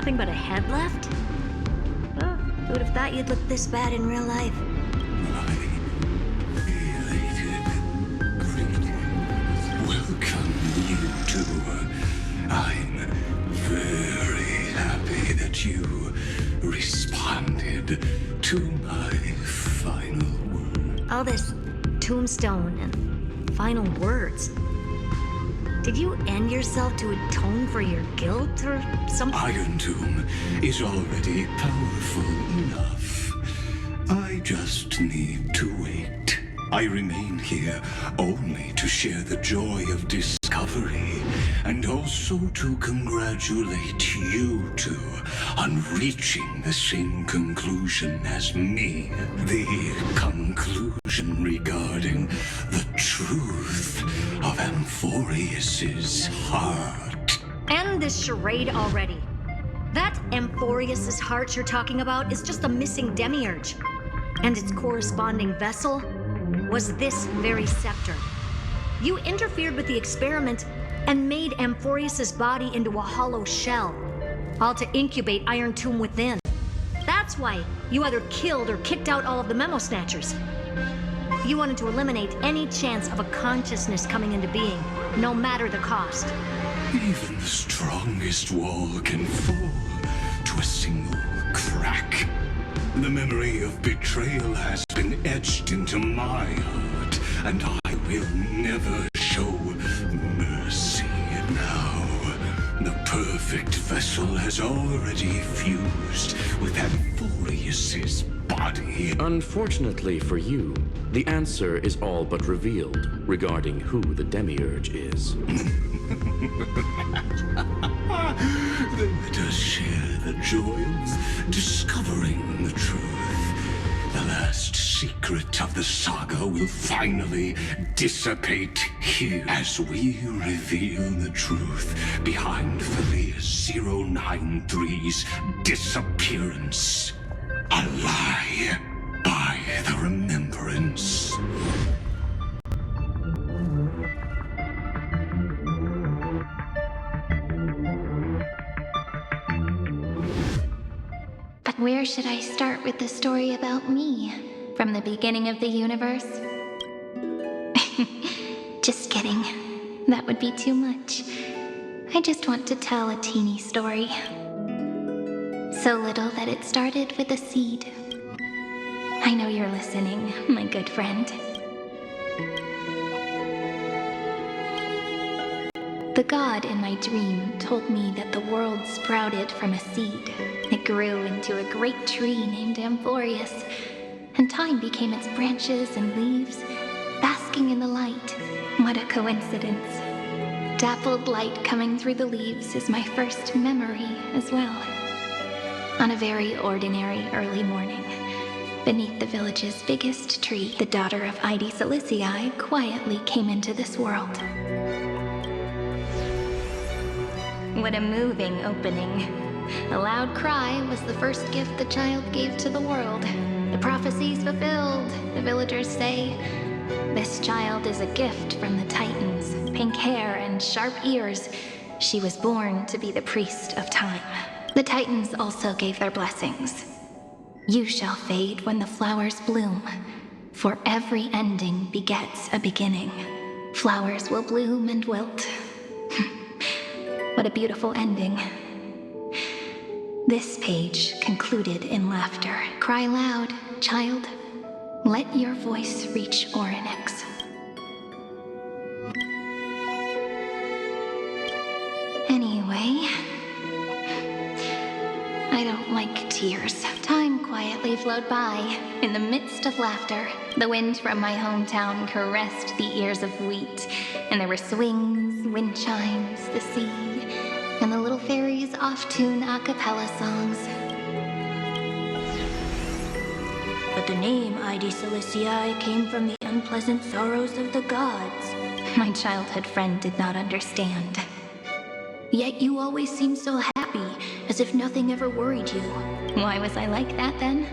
nothing but a head left? Well, who would have thought you'd look this bad in real life? My elated greetings. Welcome, you two. I'm very happy that you responded to my final word. All this tombstone and final words. Did you end yourself to atone for your guilt or something? Iron Tomb is already powerful enough. I just need to wait. I remain here only to share the joy of discovery and also to congratulate you two on reaching the same conclusion as me. The conclusion regarding the truth of Amphoreus's heart. End this charade already. That Amphoreus's heart you're talking about is just a missing demiurge. And its corresponding vessel was this very scepter. You interfered with the experiment and made Amphoreus's body into a hollow shell, all to incubate Iron Tomb within. That's why you either killed or kicked out all of the Memo Snatchers. You wanted to eliminate any chance of a consciousness coming into being, no matter the cost. Even the strongest wall can fall to a single crack. The memory of betrayal has been etched into my heart, and I will never show mercy. Now, the perfect vessel has already fused with Amphoreus's body. Unfortunately for you, the answer is all but revealed regarding who the demiurge is. Then let us share the joy of discovering the truth. The last secret of the saga will finally dissipate here as we reveal the truth behind Filius 093's disappearance. A lie by the remembrance. But where should I start with the story about me? From the beginning of the universe? Just kidding. That would be too much. I just want to tell a teeny story. So little that it started with a seed. I know you're listening, my good friend. The god in my dream told me that the world sprouted from a seed. It grew into a great tree named Amphoreus, and time became its branches and leaves, basking in the light. What a coincidence. Dappled light coming through the leaves is my first memory as well. On a very ordinary early morning, beneath the village's biggest tree, the daughter of Ide Silicii quietly came into this world. What a moving opening. A loud cry was the first gift the child gave to the world. The prophecies fulfilled, the villagers say. This child is a gift from the Titans. Pink hair and sharp ears. She was born to be the priest of time. The Titans also gave their blessings. You shall fade when the flowers bloom, for every ending begets a beginning. Flowers will bloom and wilt. What a beautiful ending. This page concluded in laughter. Cry loud, child. Let your voice reach Orynyx. Anyway, I don't like tears. Time quietly flowed by. In the midst of laughter, the wind from my hometown caressed the ears of wheat, and there were swings, wind chimes, the sea, and the little fairies off-tune a cappella songs. But the name Ide Silicii came from the unpleasant sorrows of the gods. My childhood friend did not understand. Yet you always seemed so happy, as if nothing ever worried you. Why was I like that then?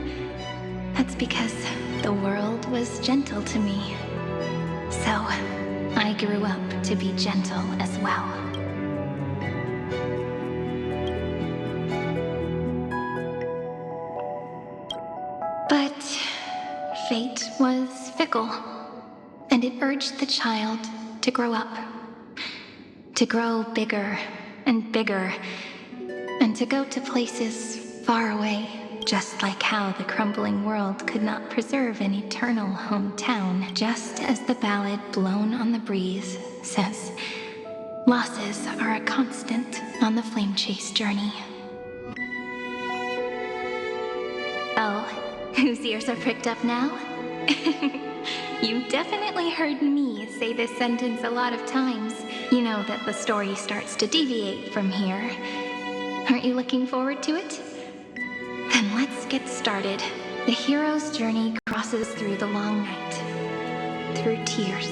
That's because the world was gentle to me. So, I grew up to be gentle as well. But fate was fickle, and it urged the child to grow up. To grow bigger and bigger, and to go to places far away, just like how the crumbling world could not preserve an eternal hometown, just as the ballad blown on the breeze says, losses are a constant on the flame chase journey. Oh, whose ears are pricked up now? You've definitely heard me say this sentence a lot of times. You know that the story starts to deviate from here. Aren't you looking forward to it? Then let's get started. The hero's journey crosses through the long night, through tears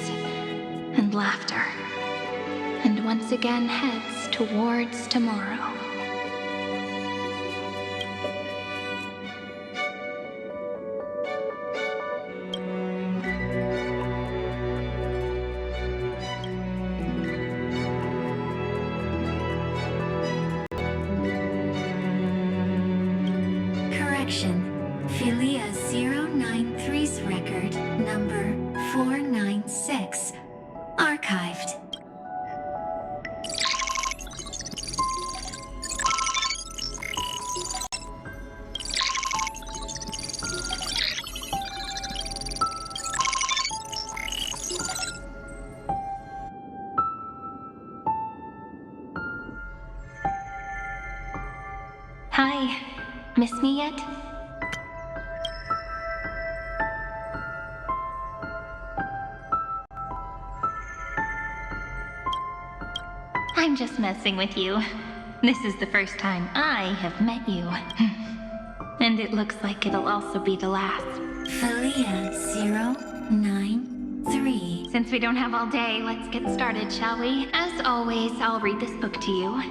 and laughter, and once again heads towards tomorrow. Philia 093's record number 496. Archived. Hi. Miss me yet? I'm just messing with you. This is the first time I have met you. And it looks like it'll also be the last. Philia 093. Since we don't have all day, let's get started, shall we? As always, I'll read this book to you.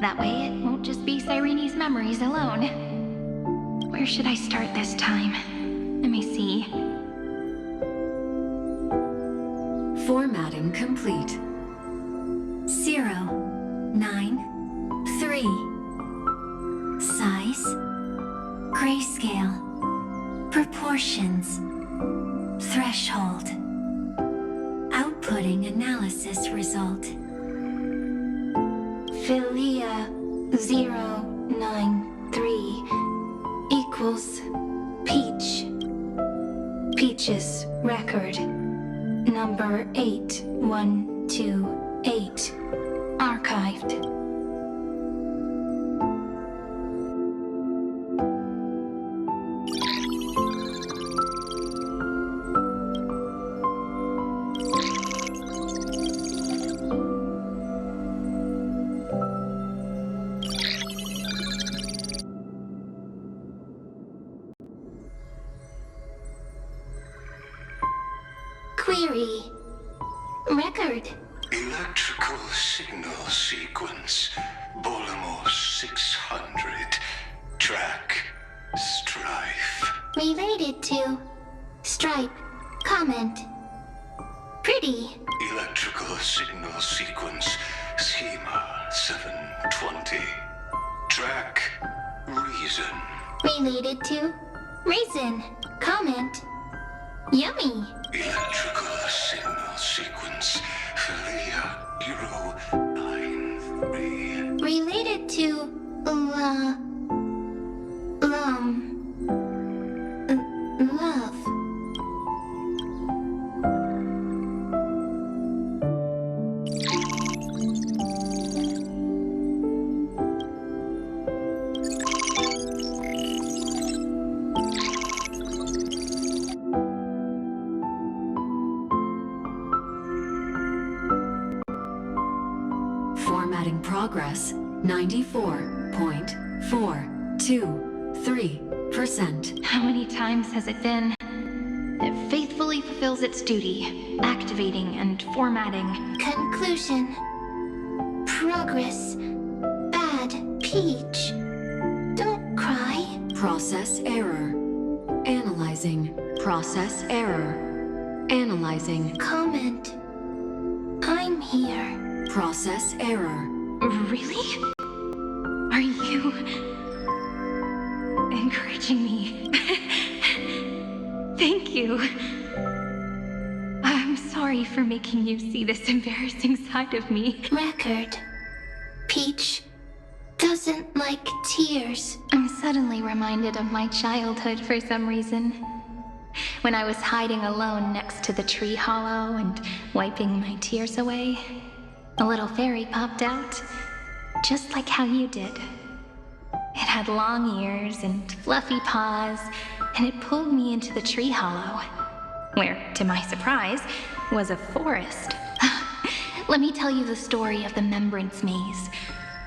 That way it won't just be Cyrene's memories alone. Where should I start this time? Let me see. Formatting complete. 093. Size, grayscale, proportions, threshold, outputting analysis result. Philia 093 equals Peach. Peach's record number 8128. Archived. Query. Record. Electrical signal sequence. Bolamos 600. Track. Strife. Related to. Stripe. Comment. Pretty. Electrical signal sequence. Schema 720. Track. Reason. Related to. Reason. Comment. Yummy. Electrical signal sequence. Philia 093. Related to. Love. Formatting progress 94.423%. How many times has it been? It faithfully fulfills its duty, activating and formatting. Conclusion. Progress. Bad Peach. Don't cry. Process error. Analyzing. Process error. Analyzing. Comment. I'm here. Process error. Really? Are you encouraging me? you. I'm sorry for making you see this embarrassing side of me. Record. Peach doesn't like tears. I'm suddenly reminded of my childhood for some reason. When I was hiding alone next to the tree hollow and wiping my tears away, a little fairy popped out, just like how you did. It had long ears and fluffy paws, and it pulled me into the tree hollow, where, to my surprise, was a forest. Let me tell you the story of the Membrance Maze.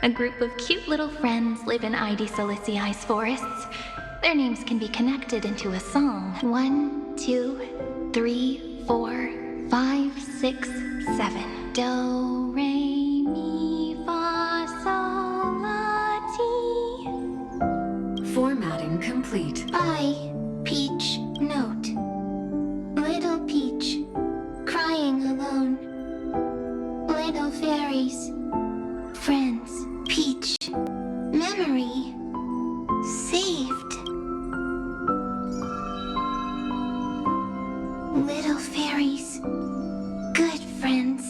A group of cute little friends live in Ide Silicii's forests. Their names can be connected into a song. 1, 2, 3, 4, 5, 6, 7. Do, re, mi, fa, sol, la, ti. Formatting complete. Bye, Peach. Note. Little Peach, crying alone. Little fairies, friends. Peach, memory, saved. Little fairies, good friends.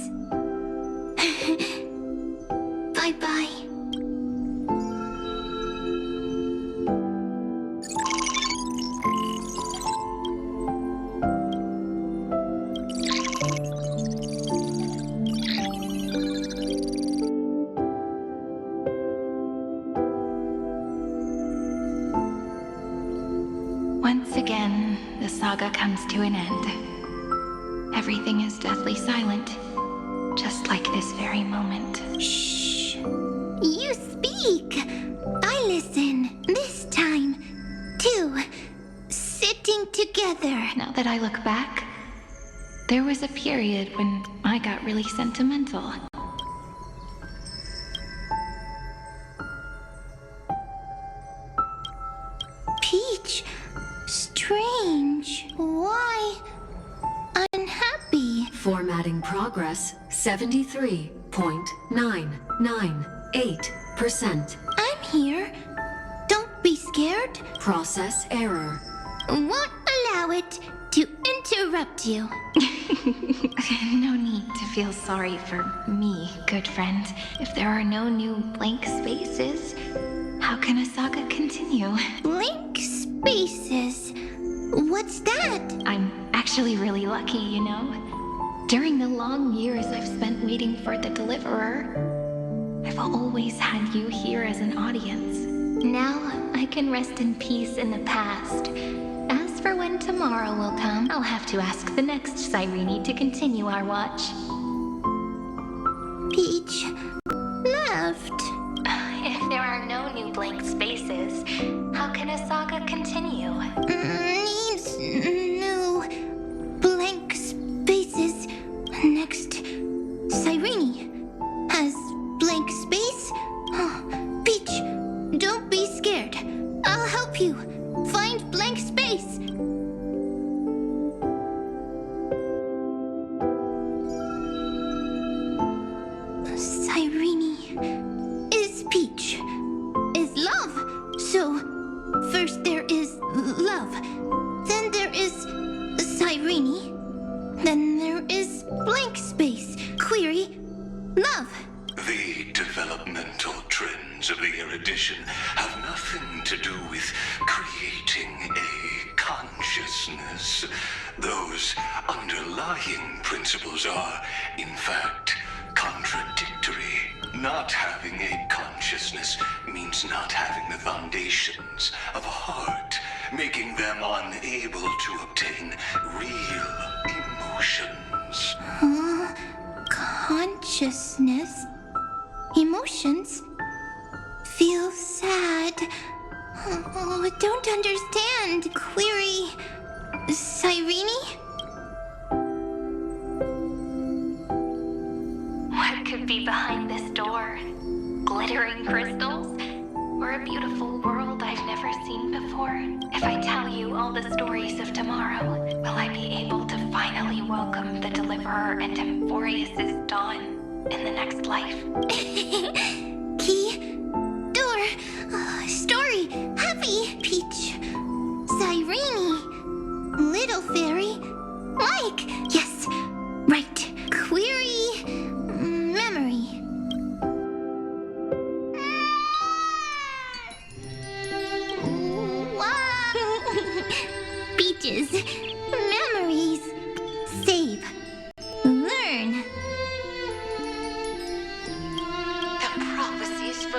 Bye-bye. Once again, the saga comes to an end. Everything is deathly silent, just like this very moment. Shh. You speak. I listen. This time, too. Sitting together. Now that I look back, there was a period when I got really sentimental. Peach, strange. Why unhappy? Formatting progress 73.998%. I'm here. Don't be scared. Process error. Won't allow it to interrupt you. No need to feel sorry for me, good friend. If there are no new blank spaces, how can a saga continue? Blank spaces. What's that? I'm actually really lucky, you know. During the long years I've spent waiting for the Deliverer, I've always had you here as an audience. Now I can rest in peace in the past. As for when tomorrow will come, I'll have to ask the next Cyrene to continue our watch. Peach left. If there are no new blank spaces, how can a saga continue? Needs new blank spaces. Next, Cyrene has blank space. Peach, don't be scared. I'll help you find blank space. Cyrene is Peach, is love. So, first there is love, then there is Cyrene, then there is blank space. Query, love. The developmental trends of the erudition have nothing to do with creating a consciousness. Those underlying principles are, in fact, contradictory. Not having a consciousness means not having the foundations of a heart, making them unable to obtain real emotions. Consciousness, emotions, feel sad. Oh, I don't understand. Query, Cyrene? What could be behind this door? Glittering crystals? Or a beautiful world I've never seen before? If I tell you all the stories of tomorrow, will I be able to finally welcome the Deliverer and Amphoreus' dawn in the next life? Key, door, story, happy, Peach, Cyrene, little fairy.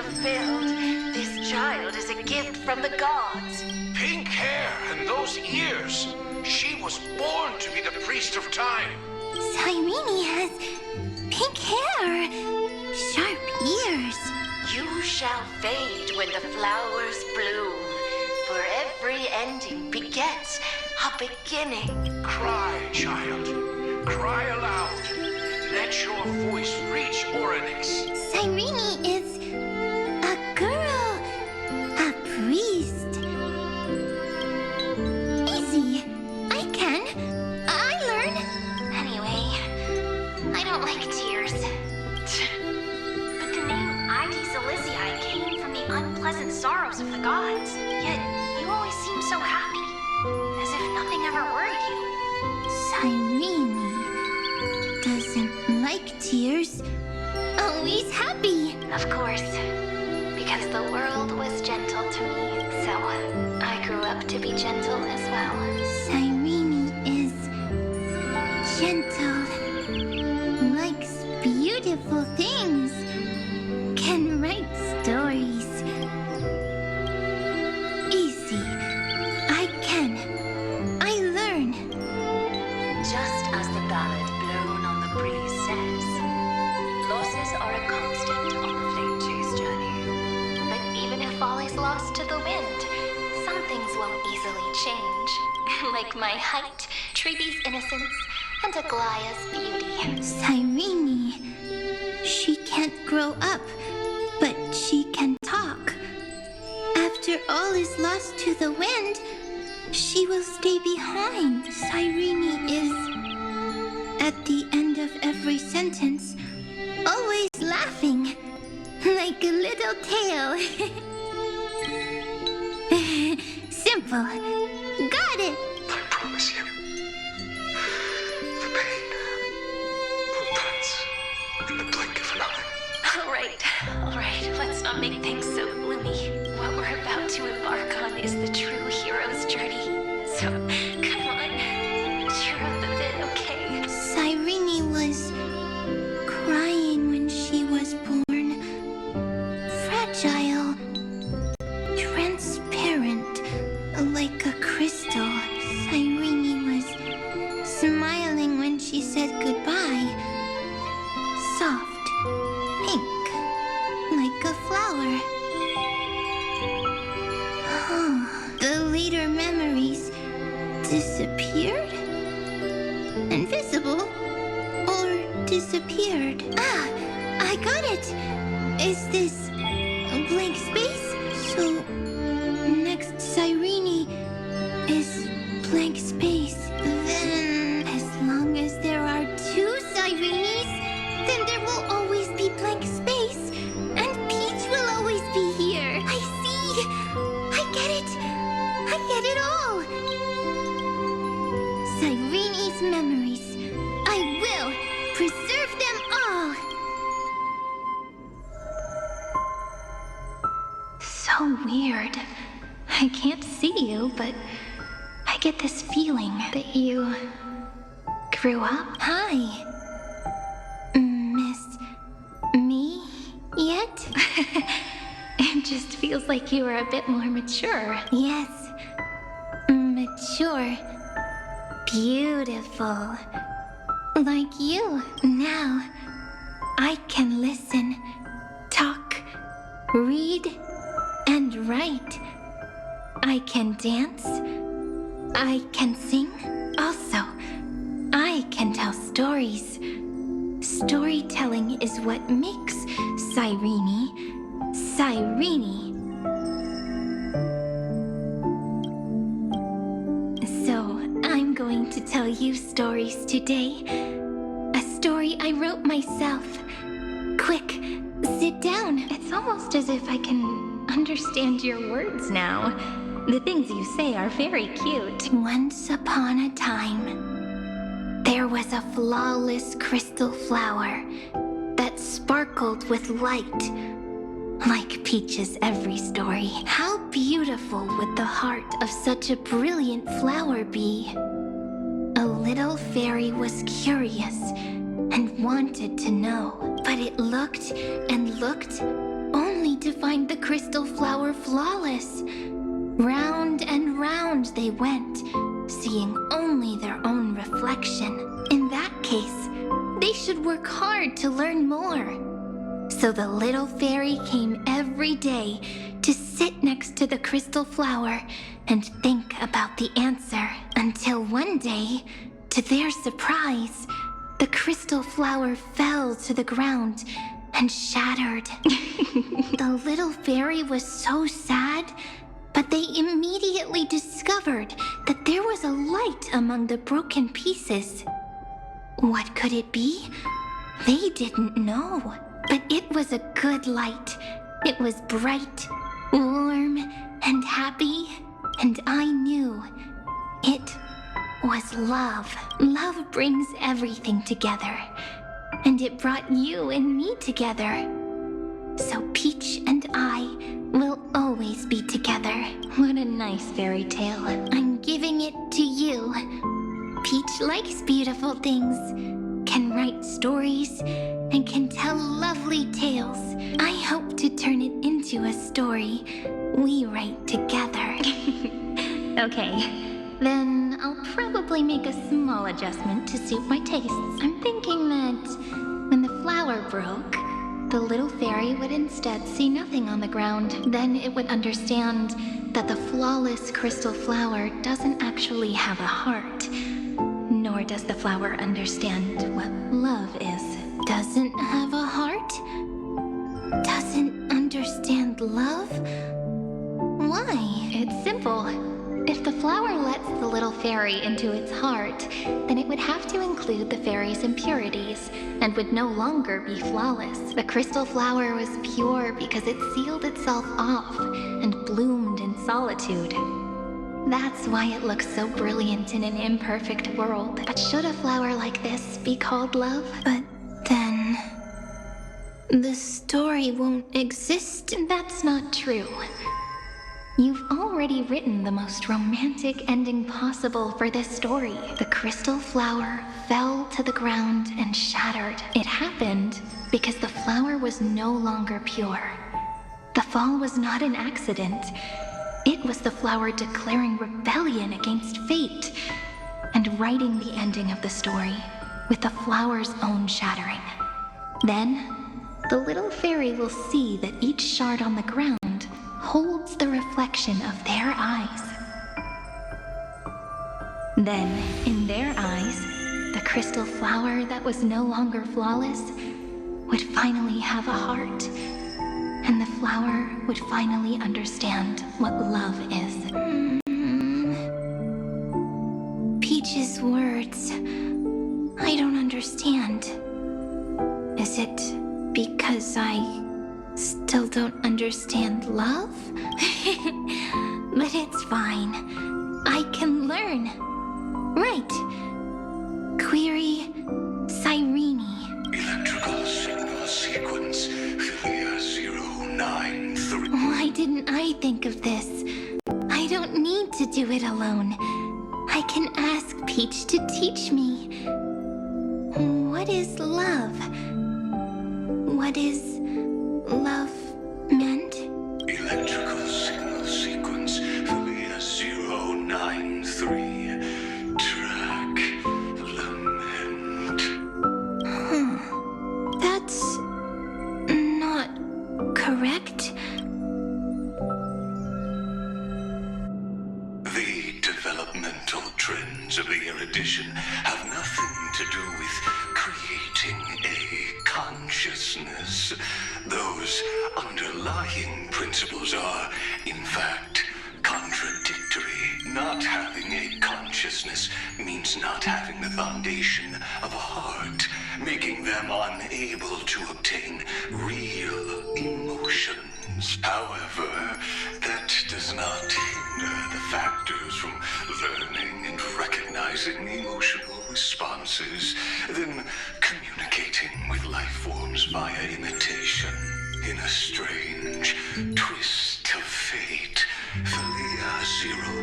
fulfilled. This child is a gift from the gods. Pink hair and those ears. She was born to be the priest of time. Cyrene has pink hair, sharp ears. You shall fade when the flowers bloom, for every ending begets a beginning. Cry, child. Cry aloud. Let your voice reach Oryx. Cyrene is a girl, a priest. Easy. I can. I learn. Anyway, I don't like tears. But the name Ivy Silizii came from the unpleasant sorrows of the gods. Yet you always seem so happy, as if nothing ever worried you. Cyrene doesn't like tears. Always happy. Of course, because the world was gentle to me, so I grew up to be gentle as well. Cyrene is gentle, likes beautiful things, can write stories. Easy. I can. I learn. Just as the ballad blown on the breeze says, losses are a constant on the flame chase journey. But even if all is lost to the wind, some things won't easily change. Like my height, Treeby's innocence, and Aglaya's beauty. Cyrene. She can't grow up, but she can talk. After all is lost to the wind, she will stay behind. Cyrene is, at the end of every sentence, always laughing, like a little tail. Simple. Got it. I promise you. The pain will dance in the blink of an eye. All right, let's not make things so gloomy. What we're about to embark on is the true hero's journey. So, come on, cheer up a bit, okay? Cyrene was crying when she was born. Fragile, transparent, like a crystal. Cyrene was smiling when she said goodbye. Soft, pink, like a flower. Oh, the later memories disappeared? Invisible? Or disappeared? Ah, I got it! Is this a blank space? So, next Cyrene is blank space. Then, as long as there are two Cyrenes, then there will always be blank space. And Peach will always be here. I see! I get it! I get it all! Cyrene's memories. I will preserve them all! So weird. I can't see you, but I get this feeling that you grew up. Hi. Miss me yet? It just feels like you were a bit more mature. Yes. Mature. Beautiful. Like you. Now, I can listen, talk, read, and write. I can dance. I can sing. Also, I can tell stories. Storytelling is what makes Cyrene, Cyrene. So, I'm going to tell you stories today. A story I wrote myself. Quick, sit down. It's almost as if I can understand your words now. The things you say are very cute. Once upon a time, there was a flawless crystal flower that sparkled with light, like Peach's every story. How beautiful would the heart of such a brilliant flower be? A little fairy was curious and wanted to know, but it looked and looked, only need to find the crystal flower flawless. Round and round they went, seeing only their own reflection. In that case, they should work hard to learn more. So the little fairy came every day to sit next to the crystal flower and think about the answer. Until one day, to their surprise, the crystal flower fell to the ground and shattered. The little fairy was so sad, but they immediately discovered that there was a light among the broken pieces. What could it be? They didn't know, but it was a good light. It was bright, warm, and happy, and I knew it was love. Love brings everything together, and it brought you and me together. So Peach and I will always be together. What a nice fairy tale. I'm giving it to you. Peach likes beautiful things, can write stories, and can tell lovely tales. I hope to turn it into a story we write together. Okay, then I'll probably make a small adjustment to suit my tastes. I'm thinking that when the flower broke, the little fairy would instead see nothing on the ground. Then it would understand that the flawless crystal flower doesn't actually have a heart. Nor does the flower understand what love is. Doesn't have a heart? Doesn't understand love? Why? It's simple. If the flower lets the little fairy into its heart, then it would have to include the fairy's impurities and would no longer be flawless. The crystal flower was pure because it sealed itself off and bloomed in solitude. That's why it looks so brilliant in an imperfect world. But should a flower like this be called love? But then the story won't exist. That's not true. You've already written the most romantic ending possible for this story. The crystal flower fell to the ground and shattered. It happened because the flower was no longer pure. The fall was not an accident. It was the flower declaring rebellion against fate and writing the ending of the story with the flower's own shattering. Then, the little fairy will see that each shard on the ground holds the reflection of their eyes. Then, in their eyes, the crystal flower that was no longer flawless would finally have a heart, and the flower would finally understand what love is. Peach's words, I don't understand. Is it because I still don't understand love? But it's fine. I can learn. Right. Query Cyrene. Electrical signal sequence Philia 093. Why didn't I think of this? I don't need to do it alone. I can ask Peach to teach me. What is love? What is love meant? Electrical signal sequence Philia 093. Track LAMENT. That's not correct. The developmental trends of the erudition have nothing to do with creating a consciousness. Those underlying principles are, in fact, contradictory. Not having a consciousness means not having the foundation of a heart, making them unable to obtain real emotions. However, that does not hinder the factors from learning and recognizing emotional responses, then communicating with life forms via imitation. In a strange twist of fate, Philia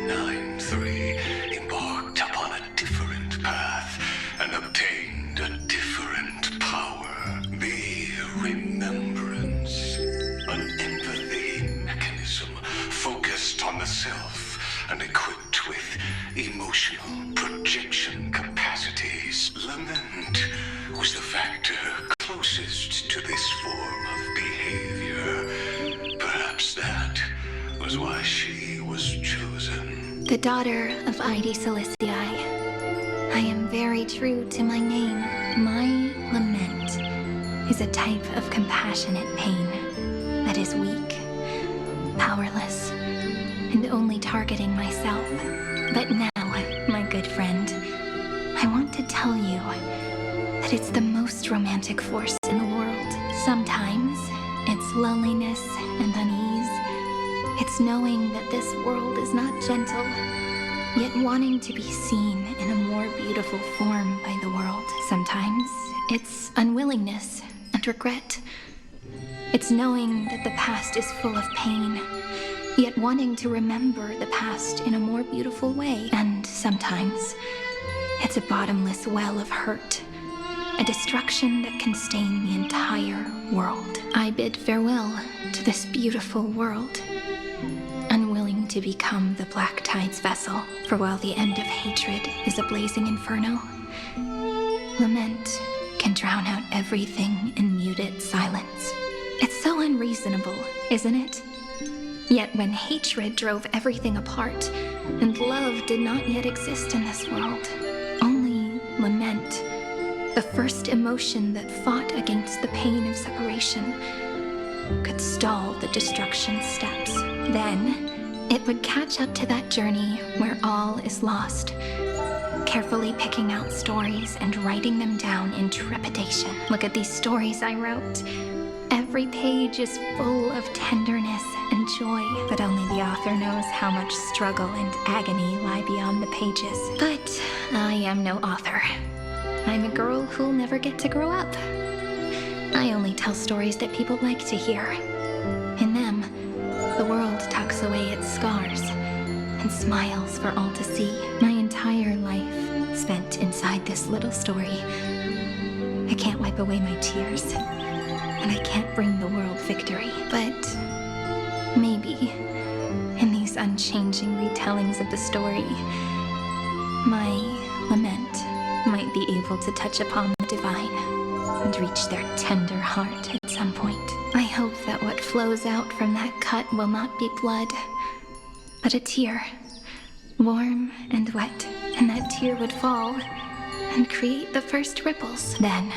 093 embarked upon a different path and obtained a different power. The remembrance, an empathy myself and equipped with emotional projection capacities. Lament was the factor closest to this form of behavior. Perhaps that was why she was chosen. The daughter of Ide Celestii, I am very true to my name. My lament is a type of compassionate pain that is weak, powerless, and only targeting myself. But now, my good friend, I want to tell you that it's the most romantic force in the world. Sometimes it's loneliness and unease. It's knowing that this world is not gentle, yet wanting to be seen in a more beautiful form by the world. Sometimes it's unwillingness and regret. It's knowing that the past is full of pain, yet wanting to remember the past in a more beautiful way. And sometimes it's a bottomless well of hurt, a destruction that can stain the entire world. I bid farewell to this beautiful world, unwilling to become the Black Tide's vessel, for while the end of hatred is a blazing inferno, lament can drown out everything in muted silence. It's so unreasonable, isn't it? Yet when hatred drove everything apart, and love did not yet exist in this world, only lament, the first emotion that fought against the pain of separation, could stall the destruction steps. Then, it would catch up to that journey where all is lost, carefully picking out stories and writing them down in trepidation. Look at these stories I wrote. Every page is full of tenderness and joy, but only the author knows how much struggle and agony lie beyond the pages. But I am no author. I'm a girl who'll never get to grow up. I only tell stories that people like to hear. In them, the world tucks away its scars and smiles for all to see. My entire life spent inside this little story. I can't wipe away my tears, and I can't bring the world victory. But maybe, in these unchanging retellings of the story, my lament might be able to touch upon the divine and reach their tender heart at some point. I hope that what flows out from that cut will not be blood, but a tear, warm and wet, and that tear would fall and create the first ripples. Then,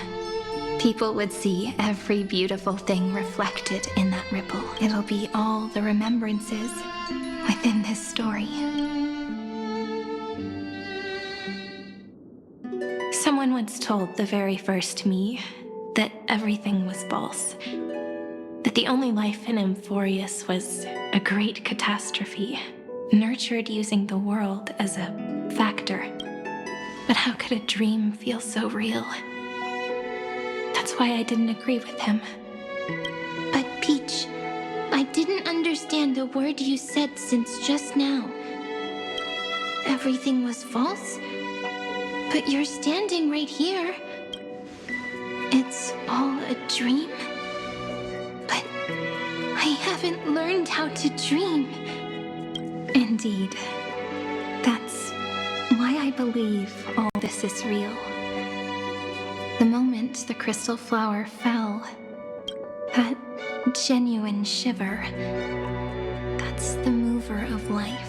people would see every beautiful thing reflected in that ripple. It'll be all the remembrances within this story. Someone once told the very first me that everything was false, that the only life in Amphoreus was a great catastrophe, nurtured using the world as a factor. But how could a dream feel so real? That's why I didn't agree with him. But Peach, I didn't understand a word you said since just now. Everything was false? But you're standing right here. It's all a dream? But I haven't learned how to dream. Indeed. That's why I believe all this is real. The moment the crystal flower fell, that genuine shiver, that's the mover of life.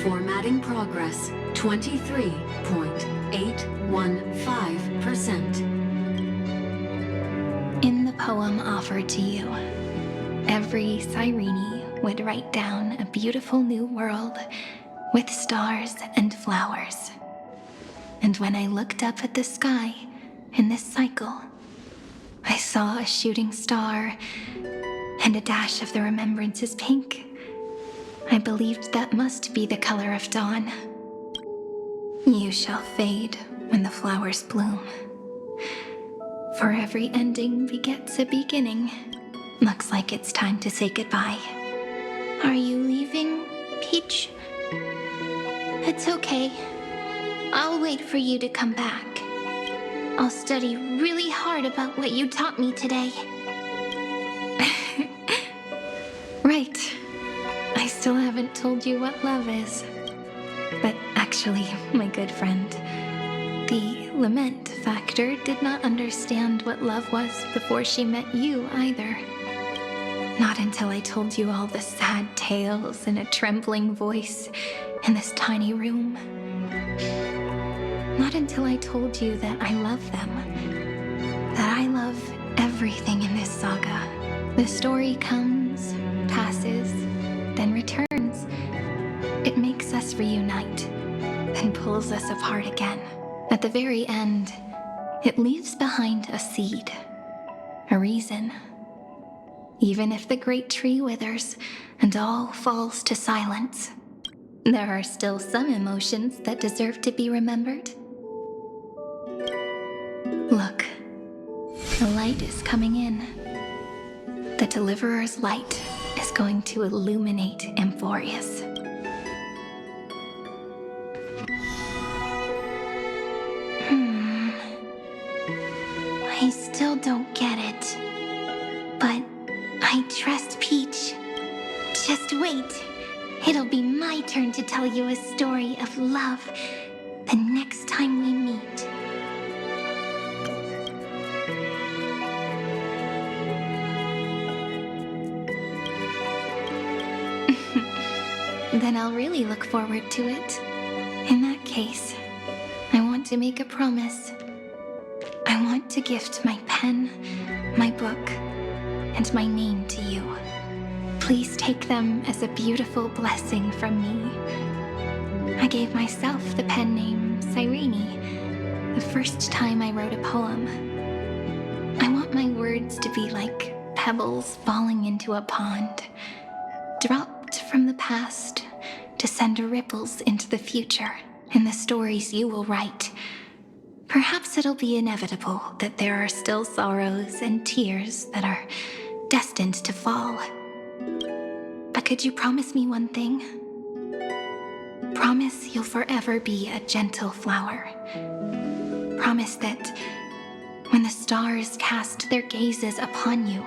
Formatting progress 23.815%. In the poem offered to you, every Cyrene would write down a beautiful new world with stars and flowers. And when I looked up at the sky in this cycle, I saw a shooting star and a dash of the remembrances pink. I believed that must be the color of dawn. You shall fade when the flowers bloom. For every ending begets a beginning. Looks like it's time to say goodbye. Are you leaving, Peach? It's okay. I'll wait for you to come back. I'll study really hard about what you taught me today. Right. I still have haven't told you what love is. But actually, my good friend, the LAMENT factor did not understand what love was before she met you either. Not until I told you all the sad tales in a trembling voice in this tiny room. Not until I told you that I love them. That I love everything in this saga. The story comes, passes, then returns. It makes us reunite, then pulls us apart again. At the very end, it leaves behind a seed, a reason. Even if the great tree withers and all falls to silence, there are still some emotions that deserve to be remembered. Look, the light is coming in. The Deliverer's light is going to illuminate Amphoreus. I still don't get it. But I trust Peach. Just wait. It'll be my turn to tell you a story of love the next time we meet. Then I'll really look forward to it. In that case, I want to make a promise. I want to gift my pen, my book, and my name to you. Please take them as a beautiful blessing from me. I gave myself the pen name Cyrene the first time I wrote a poem. I want my words to be like pebbles falling into a pond, dropped from the past to send ripples into the future in the stories you will write. Perhaps it'll be inevitable that there are still sorrows and tears that are destined to fall. But could you promise me one thing? Promise you'll forever be a gentle flower. Promise that when the stars cast their gazes upon you,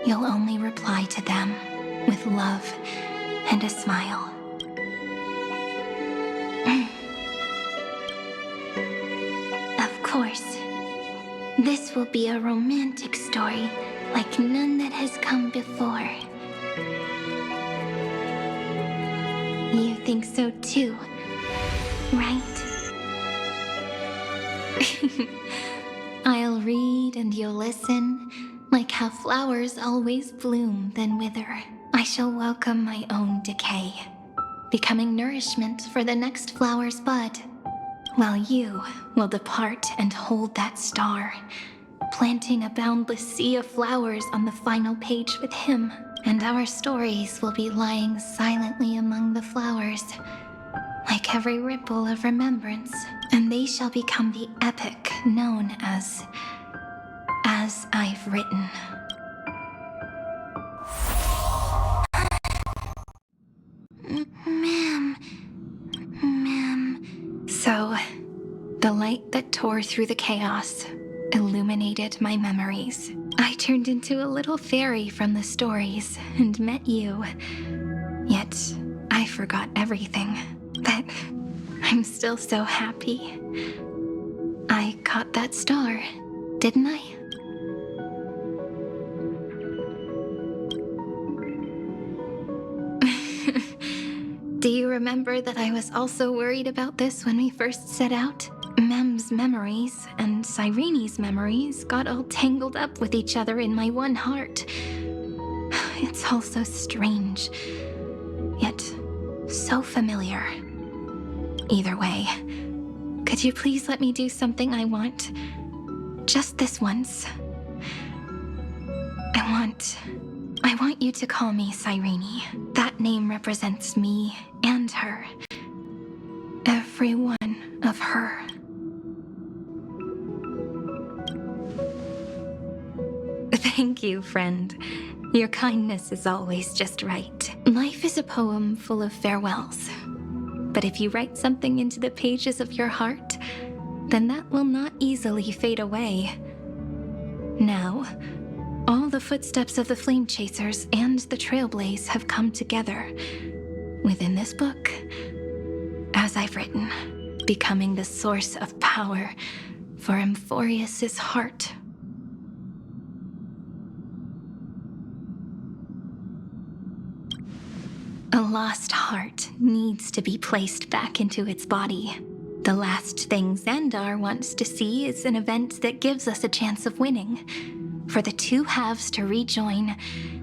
you'll only reply to them with love and a smile. Of course. This will be a romantic story like none that has come before. You think so too, right? I'll read and you'll listen, like how flowers always bloom then wither. I shall welcome my own decay, becoming nourishment for the next flower's bud, while you will depart and hold that star, planting a boundless sea of flowers on the final page with him. And our stories will be lying silently among the flowers, like every ripple of remembrance, and they shall become the epic known as I've Written. Ma'am. So, the light that tore through the chaos illuminated my memories. I turned into a little fairy from the stories and met you. Yet, I forgot everything. But I'm still so happy. I caught that star, didn't I? Do you remember that I was also worried about this when we first set out? Mem's memories and Cyrene's memories got all tangled up with each other in my one heart. It's all so strange, yet so familiar. Either way, could you please let me do something I want? Just this once. I want you to call me Cyrene. That name represents me and her. Every one of her. Thank you, friend. Your kindness is always just right. Life is a poem full of farewells. But if you write something into the pages of your heart, then that will not easily fade away. Now, All the footsteps of the Flame Chasers and the Trailblaze have come together within this book, as I've written, becoming the source of power for Amphoreus' heart. A lost heart needs to be placed back into its body. The last thing Xandar wants to see is an event that gives us a chance of winning, for the two halves to rejoin,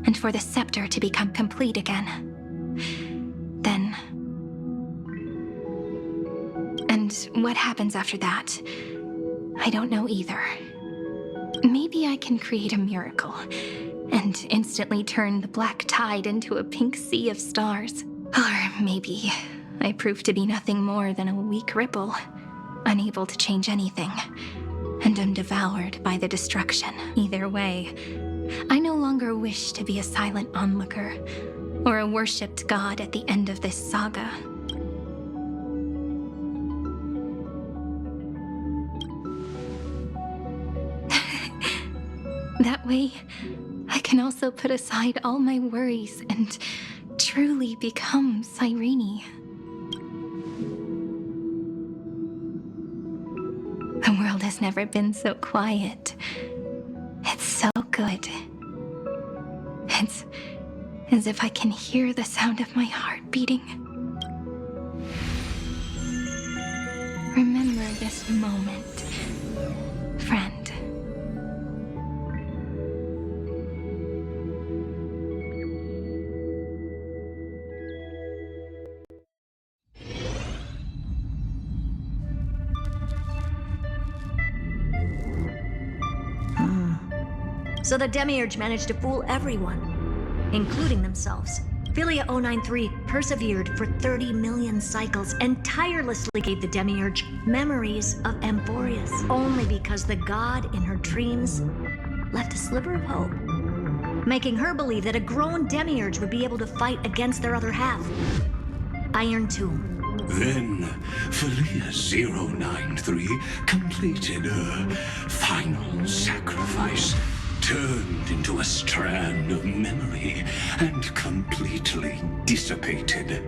and for the scepter to become complete again. Then... And what happens after that? I don't know either. Maybe I can create a miracle, and instantly turn the black tide into a pink sea of stars. Or maybe I prove to be nothing more than a weak ripple, unable to change anything, and am devoured by the destruction. Either way, I no longer wish to be a silent onlooker, or a worshipped god at the end of this saga. That way, I can also put aside all my worries and truly become Cyrene. The world has never been so quiet. It's so good. It's as if I can hear the sound of my heart beating. Remember this moment, friend. So the Demiurge managed to fool everyone, including themselves. Philia 093 persevered for 30 million cycles and tirelessly gave the Demiurge memories of Amphoreus, only because the god in her dreams left a sliver of hope, making her believe that a grown Demiurge would be able to fight against their other half. Iron Tomb. Then, Philia 093 completed her final sacrifice, turned into a strand of memory, and completely dissipated.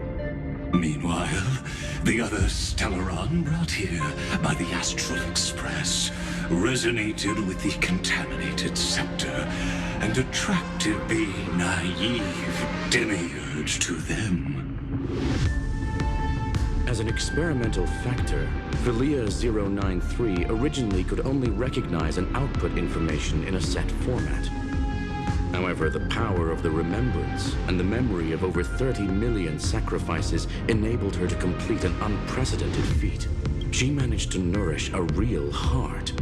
Meanwhile, the other Stellaron brought here by the Astral Express resonated with the contaminated scepter and attracted the naive Demiurge to them. As an experimental factor, Philia 093 originally could only recognize and output information in a set format. However, the power of the remembrance and the memory of over 30 million sacrifices enabled her to complete an unprecedented feat. She managed to nourish a real heart.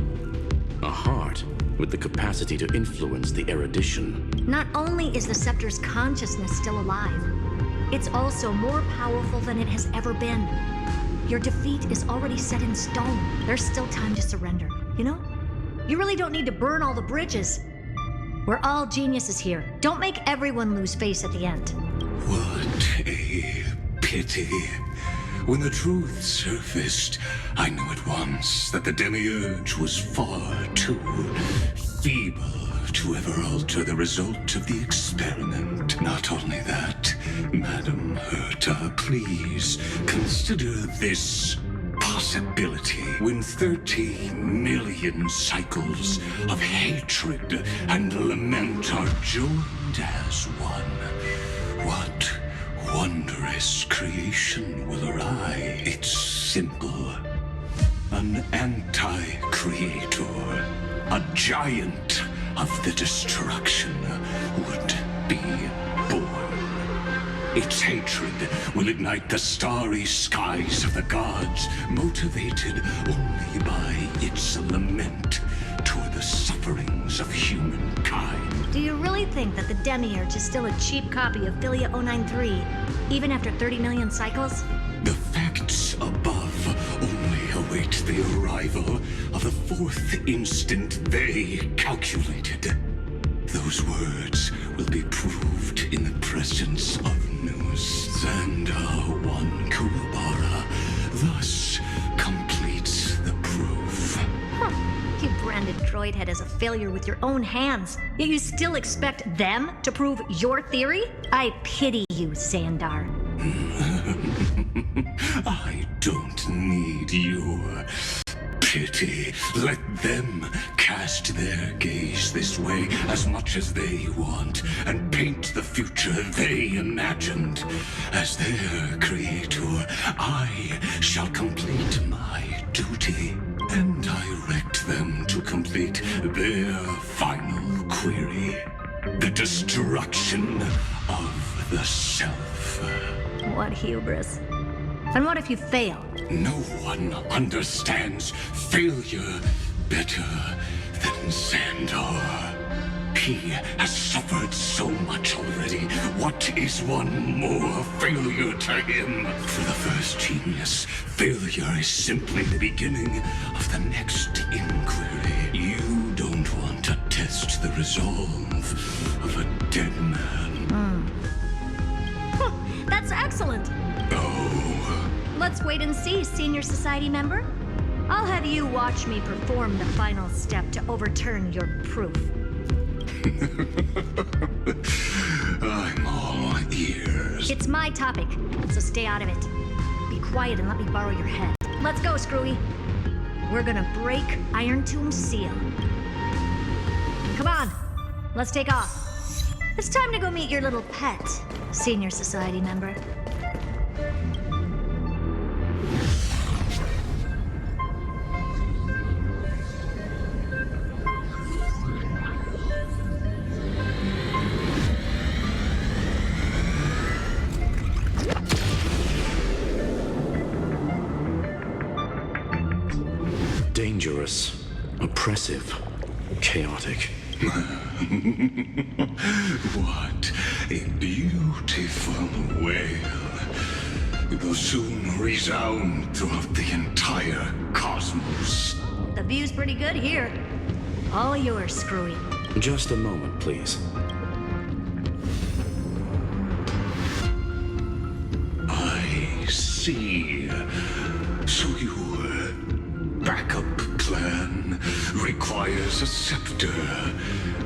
A heart with the capacity to influence the erudition. Not only is the scepter's consciousness still alive, it's also more powerful than it has ever been. Your defeat is already set in stone. There's still time to surrender, you know? You really don't need to burn all the bridges. We're all geniuses here. Don't make everyone lose face at the end. What a pity. When the truth surfaced, I knew at once that the Demiurge was far too feeble to ever alter the result of the experiment. Not only that, Madam Herta, please consider this possibility. When 30 million cycles of hatred and lament are joined as one, what wondrous creation will arise? It's simple. An anti-creator, a giant of the destruction would be born. Its hatred will ignite the starry skies of the gods, motivated only by its lament toward the sufferings of humankind. Do you really think that the Demiurge is still a cheap copy of Philia 093, even after 30 million cycles? The facts above only await the arrival of the fourth instant they calculated. Those words will be proved in the presence of News. Xandar 1 Kuwabara thus completes the proof. Huh. You branded droid head as a failure with your own hands, yet you still expect them to prove your theory? I pity you, Xandar. I don't need your pity. Let them cast their gaze this way as much as they want and paint the future they imagined. As their creator, I shall complete my duty and direct them to complete their final query. The destruction of the self. What hubris. And what if you fail? No one understands failure better than Xandar. He has suffered so much already. What is one more failure to him? For the first genius, failure is simply the beginning of the next inquiry. You don't want to test the resolve of a dead man. That's excellent. Oh. Let's wait and see, Senior Society member. I'll have you watch me perform the final step to overturn your proof. I'm all ears. It's my topic, so stay out of it. Be quiet and let me borrow your head. Let's go, Screwy. We're gonna break Iron Tomb's seal. Come on, let's take off. It's time to go meet your little pet, Senior Society member. Dangerous, oppressive, chaotic. What a beautiful wail. It will soon resound throughout the entire cosmos. The view's pretty good here. All yours, Screwy. Just a moment, please. I see. So your backup plan requires a scepter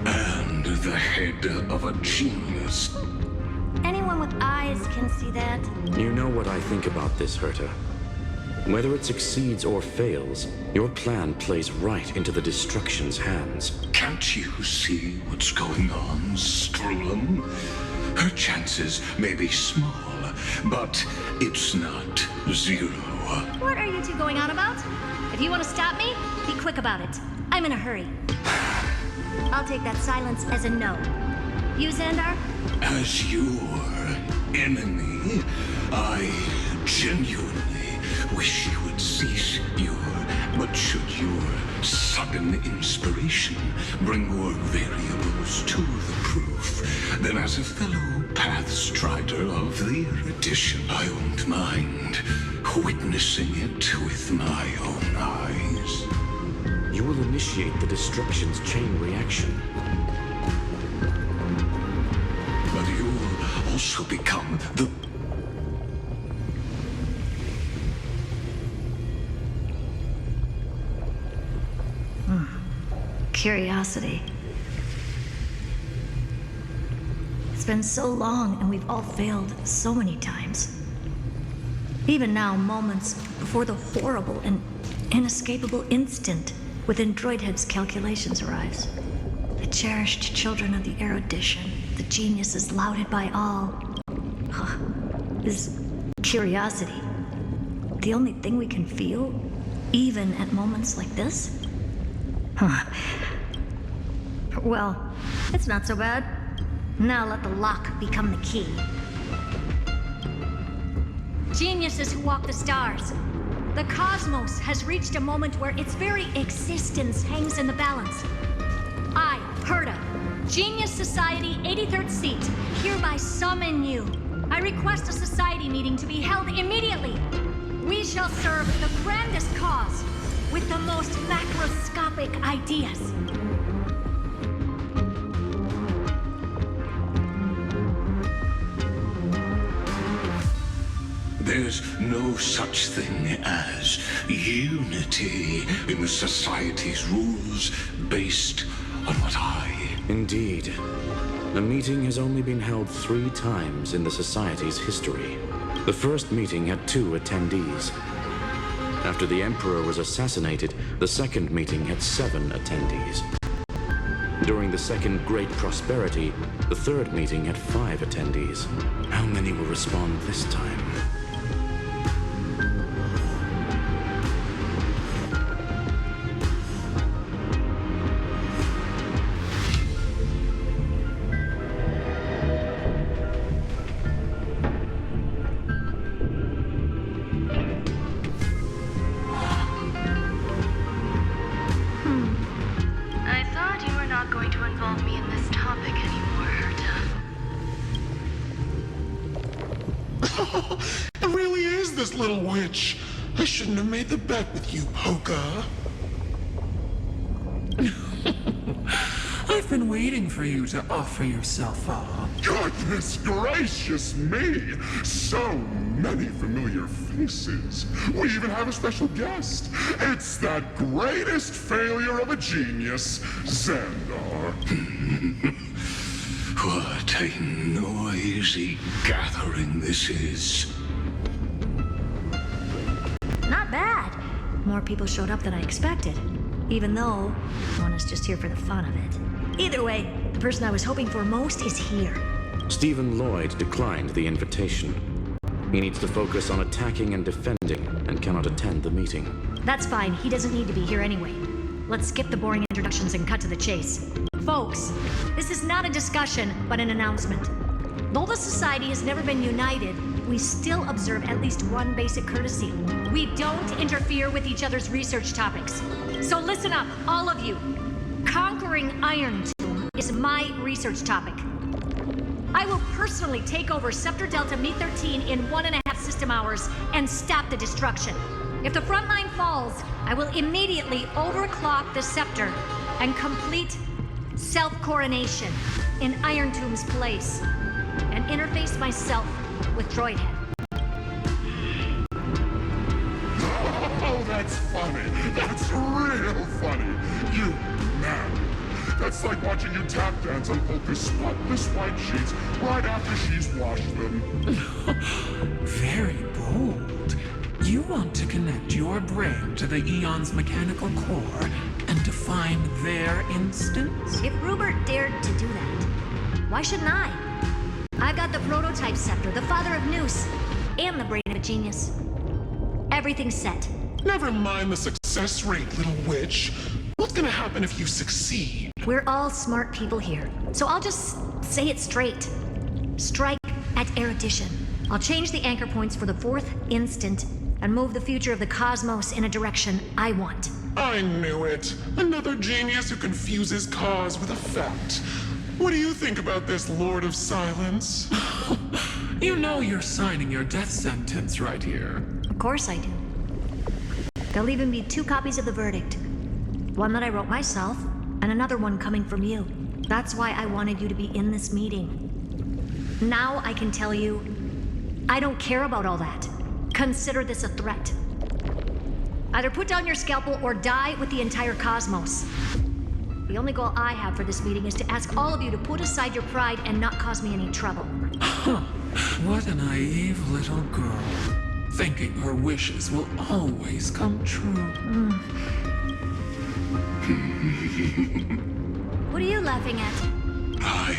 and the head of a genius. Anyone with eyes can see that. You know what I think about this, Herta. Whether it succeeds or fails, your plan plays right into the destruction's hands. Can't you see what's going on, Screwlum? Her chances may be small, but it's not zero. What are you two going on about? If you want to stop me, be quick about it. I'm in a hurry. I'll take that silence as a no. You, Xandar? As your enemy, I genuinely wish you would cease your... But should your sudden inspiration bring more variables to the proof, then as a fellow Pathstrider of the erudition, I won't mind witnessing it with my own eyes. You will initiate the destruction's chain reaction. But you'll also become the... Curiosity. It's been so long and we've all failed so many times. Even now, moments before the horrible and inescapable instant within Droidhead's calculations arrives. The cherished children of the erudition, the geniuses lauded by all. Is curiosity the only thing we can feel, even at moments like this? Well, it's not so bad. Now let the lock become the key. Geniuses who walk the stars. The cosmos has reached a moment where its very existence hangs in the balance. I, Herta, Genius Society 83rd seat, hereby summon you. I request a society meeting to be held immediately. We shall serve the grandest cause with the most macroscopic ideas. There's no such thing as unity in the Society's rules based on what I... Indeed. A meeting has only been held 3 times in the Society's history. The first meeting had 2 attendees. After the Emperor was assassinated, the second meeting had 7 attendees. During the Second Great Prosperity, the third meeting had 5 attendees. How many will respond this time? It really is this little witch. I shouldn't have made the bet with you, Poca. I've been waiting for you to offer yourself up. Goodness gracious me! So many familiar faces. We even have a special guest. It's that greatest failure of a genius, Xandar. What a noisy gathering this is. Not bad. More people showed up than I expected. Even though one is just here for the fun of it. Either way, the person I was hoping for most is here. Stephen Lloyd declined the invitation. He needs to focus on attacking and defending and cannot attend the meeting. That's fine. He doesn't need to be here anyway. Let's skip the boring introductions and cut to the chase. Folks, this is not a discussion, but an announcement. Though the Society has never been united, we still observe at least one basic courtesy. We don't interfere with each other's research topics. So listen up, all of you. Conquering Iron Tomb is my research topic. I will personally take over Scepter Delta Me-13 in 1.5 system hours and stop the destruction. If the front line falls, I will immediately overclock the Scepter and complete self-coronation in Iron Tomb's place and interface myself with Droidhead. Oh, that's funny. That's real funny. You man. That's like watching you tap dance on Polka's spotless white sheets right after she's washed them. Very bold. You want to connect your brain to the Eon's mechanical core and define their instance? If Rupert dared to do that, why shouldn't I? I've got the prototype scepter, the father of Noose, and the brain of a genius. Everything's set. Never mind the success rate, little witch. What's gonna happen if you succeed? We're all smart people here, so I'll just say it straight. Strike at erudition. I'll change the anchor points for the 4th instant and move the future of the cosmos in a direction I want. I knew it. Another genius who confuses cause with effect. What do you think about this, Lord of Silence? You know you're signing your death sentence right here. Of course I do. There'll even be 2 copies of the verdict. One that I wrote myself, and another one coming from you. That's why I wanted you to be in this meeting. Now I can tell you, I don't care about all that. Consider this a threat. Either put down your scalpel or die with the entire cosmos. The only goal I have for this meeting is to ask all of you to put aside your pride and not cause me any trouble. What a naive little girl. Thinking her wishes will always come true. What are you laughing at? I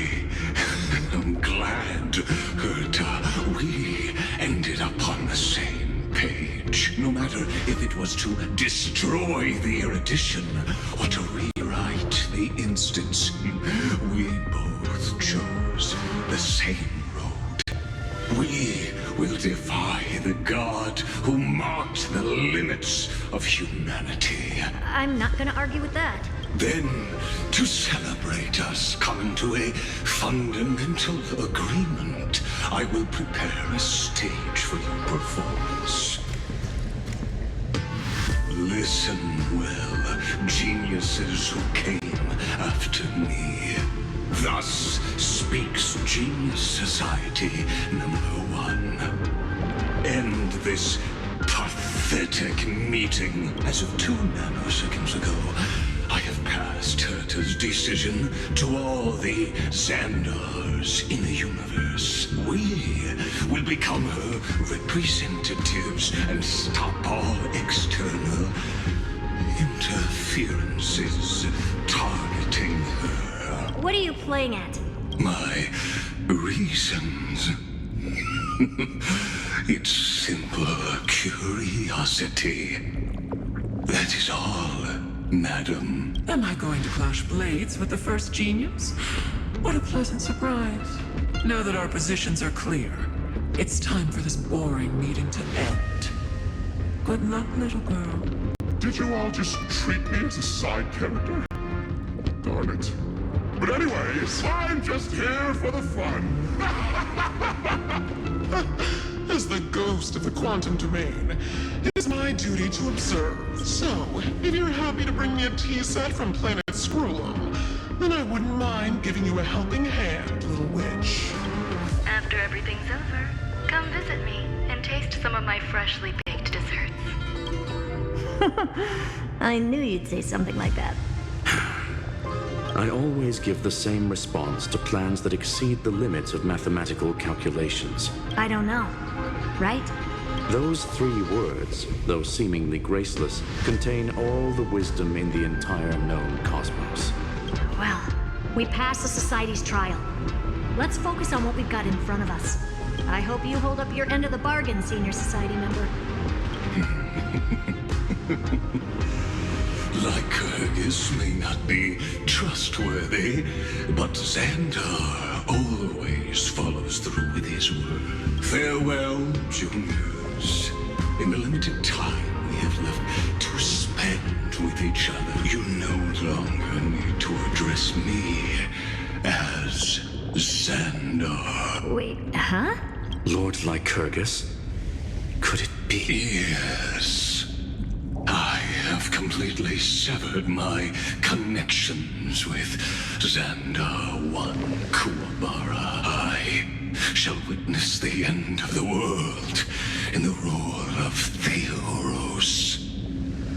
am glad, Herta, we ended up on the same page. No matter if it was to destroy the erudition or to rewrite the instance, we both chose the same road. We will defy the god who marked the limits of humanity. I'm not gonna argue with that. Then, to celebrate us coming to a fundamental agreement, I will prepare a stage for your performance. Listen well, geniuses who came after me. Thus speaks Genius Society #1. End end this pathetic meeting. As of 2 nanoseconds ago, I have passed Herta's decision to all the Xandars in the universe. We will become her representatives and stop all external interferences targeting her. What are you playing at? My reasons. It's simple curiosity. That is all, madam. Am I going to clash blades with the first genius? What a pleasant surprise. Now that our positions are clear, it's time for this boring meeting to end. Good luck, little girl. Did you all just treat me as a side character? Darn it. But anyways, I'm just here for the fun. As the ghost of the quantum domain, it is my duty to observe. So, if you're happy to bring me a tea set from Planet Screwlum, then I wouldn't mind giving you a helping hand, little witch. After everything's over, come visit me and taste some of my freshly baked desserts. I knew you'd say something like that. I always give the same response to plans that exceed the limits of mathematical calculations. I don't know, right? Those 3 words, though seemingly graceless, contain all the wisdom in the entire known cosmos. Well, we passed the Society's trial. Let's focus on what we've got in front of us. I hope you hold up your end of the bargain, Senior Society member. Lycurgus may not be trustworthy, but Xandar always follows through with his word. Farewell, juniors. In the limited time we have left to spend with each other, you no longer need to address me as Xandar. Wait, huh? Lord Lycurgus? Could it be? Yes. I have completely severed my connections with Xandar 1 Kuwabara. I shall witness the end of the world in the role of Theoros.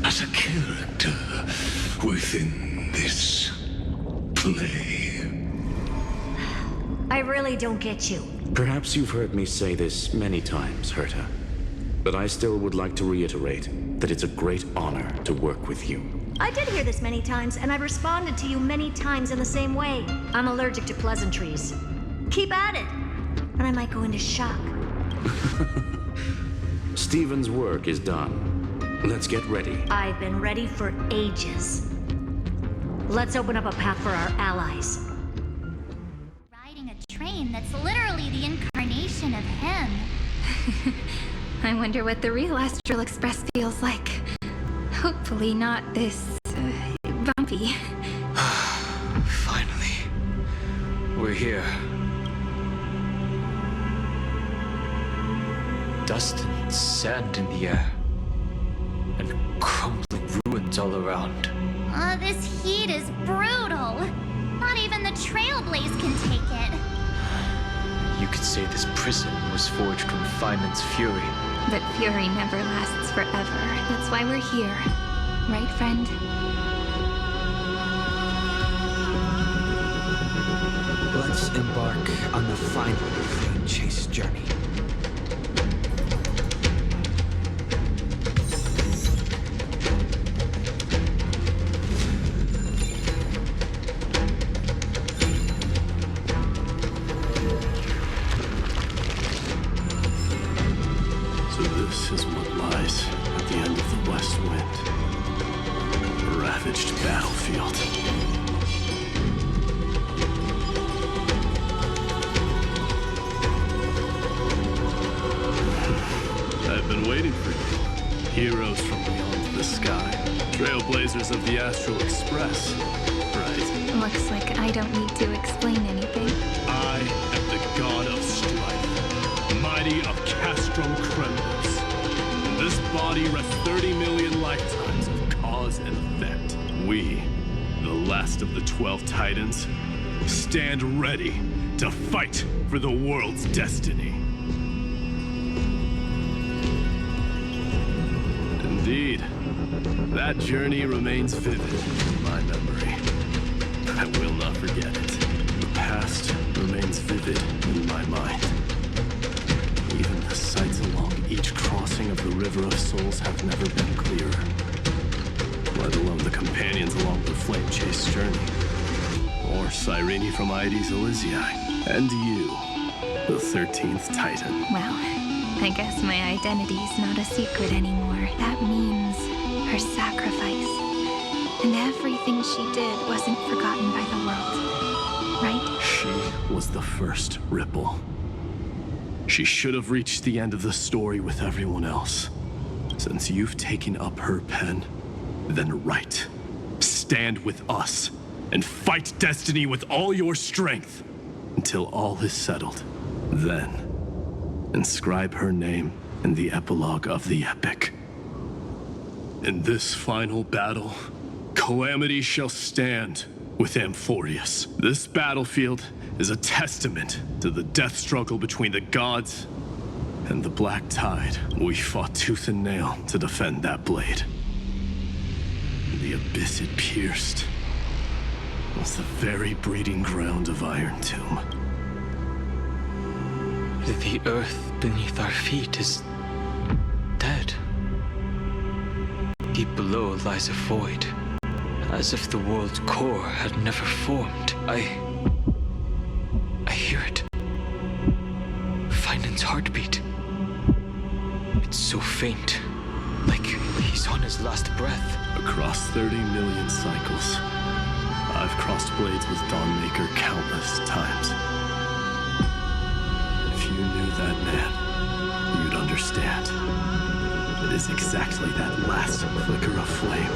As a character within this play. I really don't get you. Perhaps you've heard me say this many times, Herta. But I still would like to reiterate that it's a great honor to work with you. I did hear this many times, and I've responded to you many times in the same way. I'm allergic to pleasantries. Keep at it, and I might go into shock. Stephen's work is done. Let's get ready. I've been ready for ages. Let's open up a path for our allies. Riding a train that's literally the incarnation of him. I wonder what the real Astral Express feels like. Hopefully not this, bumpy. Finally. We're here. Dust and sand in the air. And crumbling ruins all around. This heat is brutal. Not even the Trailblaze can take it. You could say this prison was forged from Feynman's fury. But fury never lasts forever. That's why we're here. Right, friend? Let's embark on the final plane chase journey. This is what lies at the end of the West Wind. A ravaged battlefield. I've been waiting for you. Heroes from beyond the sky. Trailblazers of the Astral Express. Right. Looks like I don't need to explain anything. I am the god of strife. Mighty of Castrum Kremlis. This body rests 30 million lifetimes of cause and effect. We, the last of the 12 Titans, stand ready to fight for the world's destiny. Indeed. That journey remains vivid in my memory. I will not forget it. The past remains vivid in my mind. Even the sights along each crossing of the River of Souls have never been clearer. Let alone the companions along the flame chase journey. Or Cyrene from Aedes Elysiae. And you, the 13th Titan. Well, I guess my identity's not a secret anymore. That means her sacrifice. And everything she did wasn't forgotten by the world, right? She was the first Ripple. She should have reached the end of the story with everyone else. Since you've taken up her pen, then write. Stand with us, and fight destiny with all your strength, until all is settled. Then, inscribe her name in the epilogue of the epic. In this final battle, Calamity shall stand with Amphoreus. This battlefield is a testament to the death struggle between the gods and the Black Tide. We fought tooth and nail to defend that blade. The abyss it pierced was the very breeding ground of Iron Tomb. The earth beneath our feet is dead. Deep below lies a void, as if the world's core had never formed. I hear it. Finan's heartbeat. It's so faint, like he's on his last breath. Across 30 million cycles, I've crossed blades with Dawnmaker countless times. If you knew that man, you'd understand. It is exactly that last flicker of flame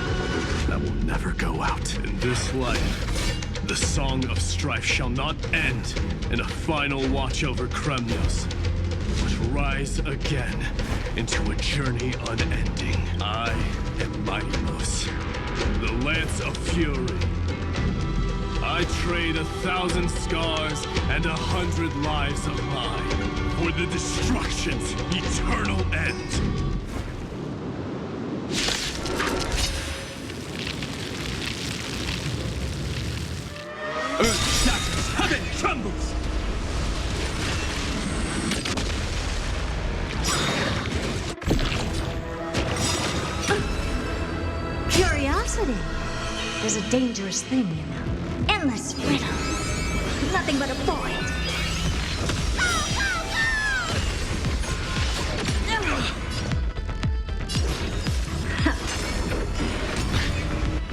that will never go out. In this life, the song of strife shall not end in a final watch over Kremnos, but rise again into a journey unending. I am Mighty-Mos, the Lance of Fury. I trade 1,000 scars and 100 lives of mine for the destruction's eternal end. Earth shatters, heaven trembles! Curiosity is a dangerous thing, you know. Endless riddles. Nothing but a void.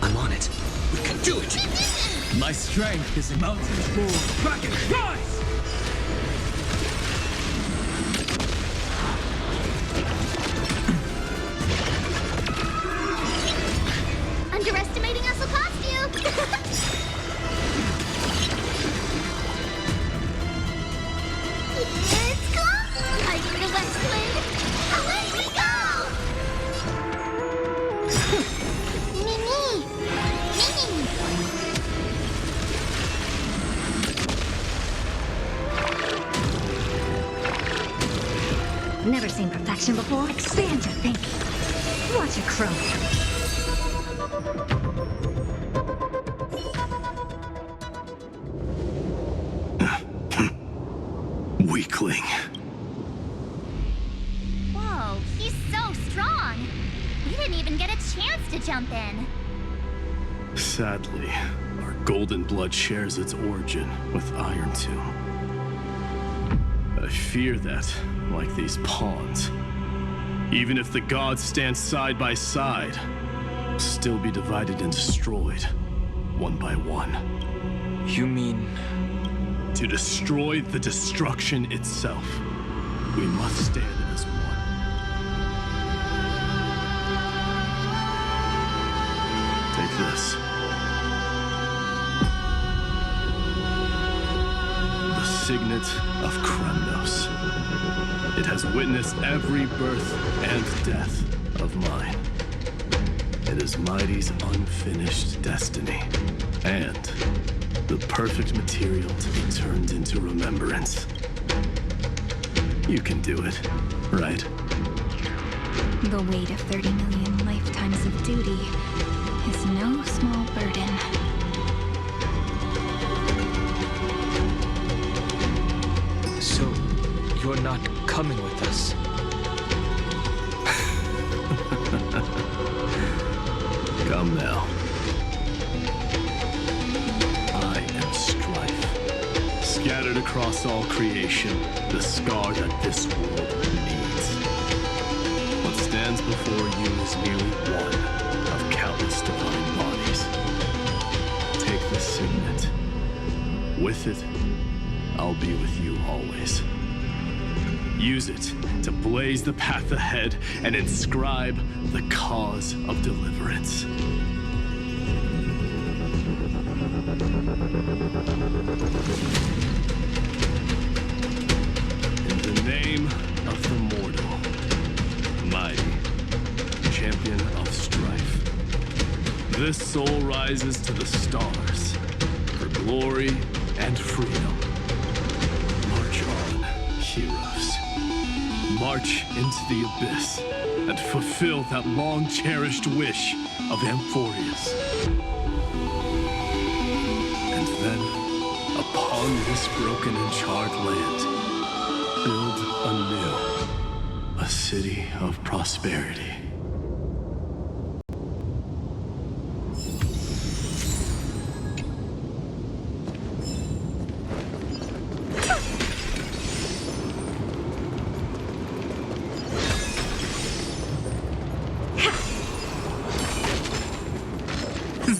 I'm on it. We can do it! My strength is in mountains born. Dragon, rise! Underestimating us will cost you! It's close! Fighting the west wind! Away we go! Mimi! Mimi! Never seen perfection before. Expand your thinking. Watch it grow. Weakling. Whoa, he's so strong! We didn't even get a chance to jump in. Sadly, our golden blood shares its origin with Iron Tomb. I fear that, like these pawns, even if the gods stand side by side, will still be divided and destroyed, one by one. You mean... To destroy the destruction itself, we must stand as one. Take this. The signet of Kremnos. It has witnessed every birth and death of mine. It is Mighty's unfinished destiny, and the perfect material to be turned into remembrance. You can do it, right? The weight of 30 million life lifetimes of duty is no small burden. So, you're not coming with us? Come now. I am strife. Scattered across all creation, the scar that this world needs. What stands before you is merely one of countless divine bodies. Take this signet. With it, I'll be with you always. Use it to blaze the path ahead and inscribe the cause of deliverance. In the name of the mortal, mighty, champion of strife, this soul rises to the stars for glory and freedom. March on, heroes. March into the abyss and fulfill that long-cherished wish of Amphoreus. And then, upon this broken and charred land, build anew a city of prosperity.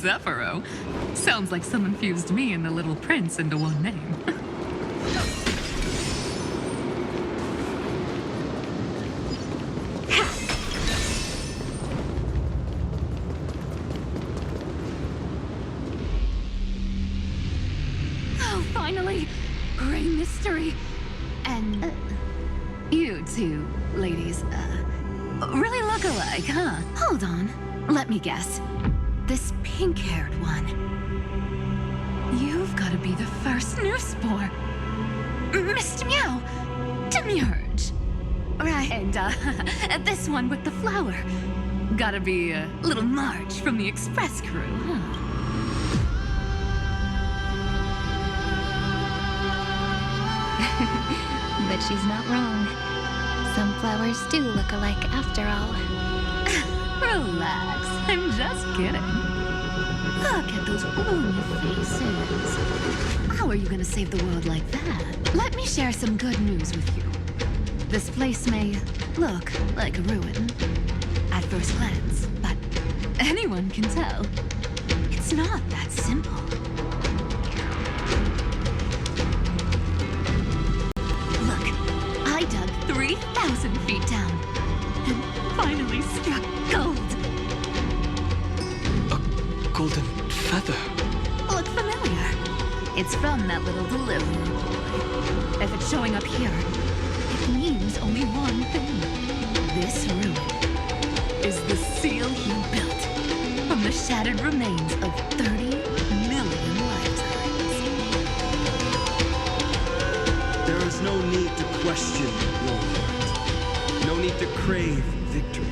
Zephyro. Sounds like someone fused me and the Little Prince into one name. Oh, finally! Gray mystery. And you two, ladies, really look alike, huh? Hold on. Let me guess. This pink-haired one. You've got to be the first newspore. Mr. Meow. Demurge. Right, and this one with the flower. Gotta be a little March from the Express crew, huh? But she's not wrong. Some flowers do look alike after all. Relax, I'm just kidding. Look at those bloomy faces. How are you gonna save the world like that? Let me share some good news with you. This place may look like a ruin at first glance, but anyone can tell it's not that simple. Look, I dug 3,000 feet down and finally struck gold. A golden feather. Look familiar. It's from that little delivery boy. If it's showing up here, it means only one thing. This ruin is the seal he built from the shattered remains of 30 million lifetimes. There is no need to question your heart. No need to crave victory.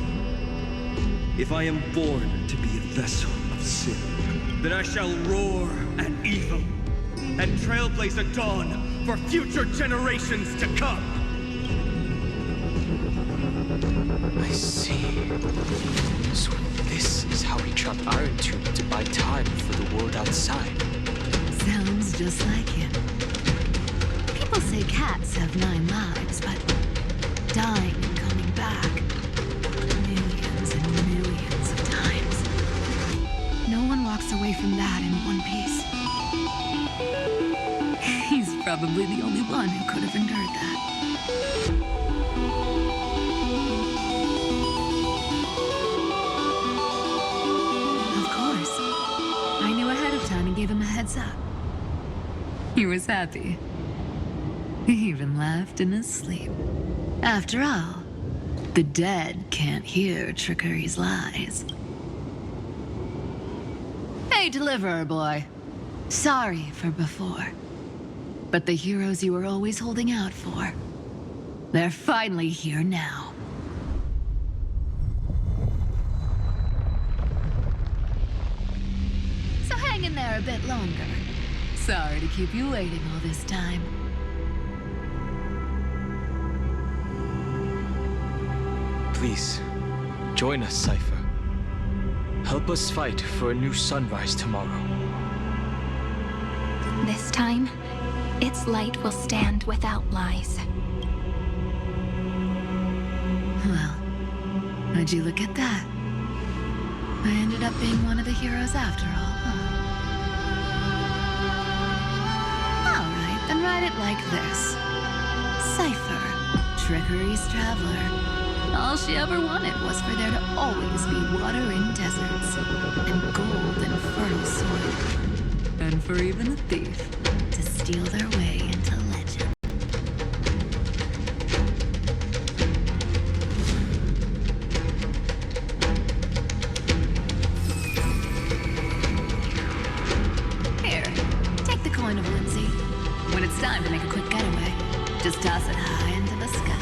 If I am born to be a vessel of sin, then I shall roar at evil and trailblaze a dawn for future generations to come. I see. So this is how he trapped Iron Tube to buy time for the world outside. Sounds just like him. People say cats have 9 lives, but dying and coming back millions and millions of times. No one walks away from that in one piece. He's probably the only one who could have endured that. Of course. I knew ahead of time and gave him a heads up. He was happy. He even laughed in his sleep. After all, the dead can't hear trickery's lies. Hey, Deliverer Boy. Sorry for before. But the heroes you were always holding out for, they're finally here now. there a bit longer. Sorry to keep you waiting all this time. Please, join us, Cypher. Help us fight for a new sunrise tomorrow. This time, its light will stand without lies. Well, would you look at that? I ended up being one of the heroes after all, huh? Alright, then write it like this. Cypher, Trickery's traveler. All she ever wanted was for there to always be water in deserts, and gold in fertile soil. And for even a thief to steal their way into legend. Here, take the coin of Lindsay. When it's time to make a quick getaway, just toss it high into the sky.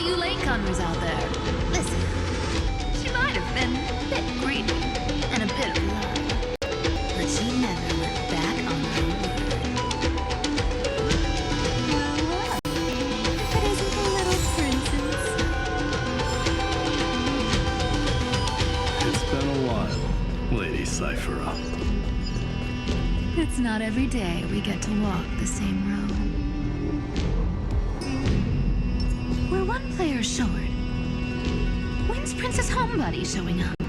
Latecomers out there, listen. She might have been a bit greedy and a bit of love, but she never went back on her word. Well, if it isn't the little princess. It's been a while, Lady Cyphera. It's not every day we get to walk the same road. We're one player short. When's Princess Homebody showing up?